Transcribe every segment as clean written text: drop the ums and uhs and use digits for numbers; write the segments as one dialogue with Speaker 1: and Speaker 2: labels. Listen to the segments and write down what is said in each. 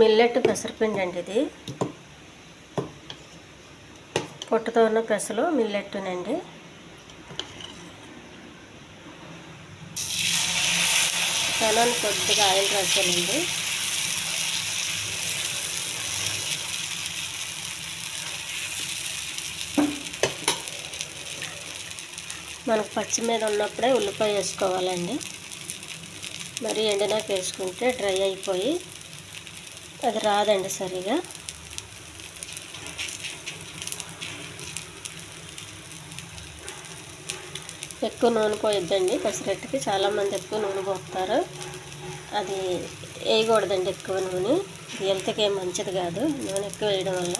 Speaker 1: Millet పెసరపిండి అండి ఇది. పొట్టుతో ఉన్న పెసలు మిల్లెట్టునండి. పెనాన్ని కొద్దిగా ఆయిల్ రాసానండి. మనకు పచ్చి మీద ఉన్నప్పుడే ఉల్లిపాయ వేసుకోవాలండి. మరి ఎండినాక వేసుకుంటే డ్రై అయిపోయి అది రాదండి సరిగా. ఎక్కువ నూనె పోయొద్దండి పెసరట్టుకి. చాలామంది ఎక్కువ నూనె పోస్తారు, అది వేయకూడదండి ఎక్కువ నూనె. హెల్త్కి ఏం మంచిది కాదు నూనె ఎక్కువ వేయడం వల్ల.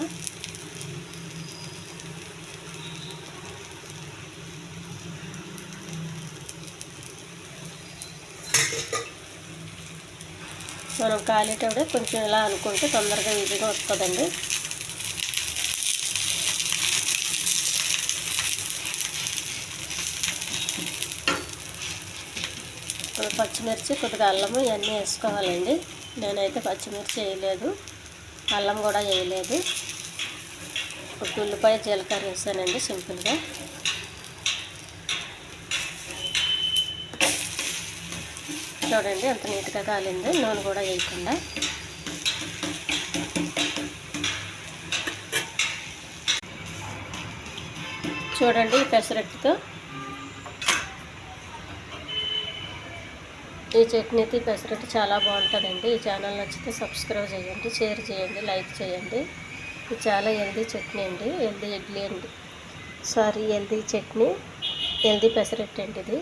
Speaker 1: మనం కాలేటప్పుడే కొంచెం ఇలా అనుకుంటే తొందరగా ఈజీగా వస్తుందండి. ఇప్పుడు పచ్చిమిర్చి కొద్దిగా అల్లము ఇవన్నీ వేసుకోవాలండి. నేనైతే పచ్చిమిర్చి వేయలేదు, అల్లం కూడా వేయలేదు. ఒక ఉల్లిపాయ జీలకర్ర వేసానండి సింపుల్గా. చూడండి ఎంత నీట్గా కాలింది, నూనె కూడా వేయకుండా. చూడండి ఈ పెసరట్టుతో ఈ చట్నీకి పెసరట్టు చాలా బాగుంటుందండి. ఈ ఛానల్ నచ్చితే సబ్స్క్రైబ్ చేయండి, షేర్ చేయండి, లైక్ చేయండి. ఇది చాలా హెల్దీ చట్నీ అండి, హెల్దీ ఇడ్లీ అండి, హెల్దీ చట్నీ, హెల్దీ పెసరట్టు అండి ఇది.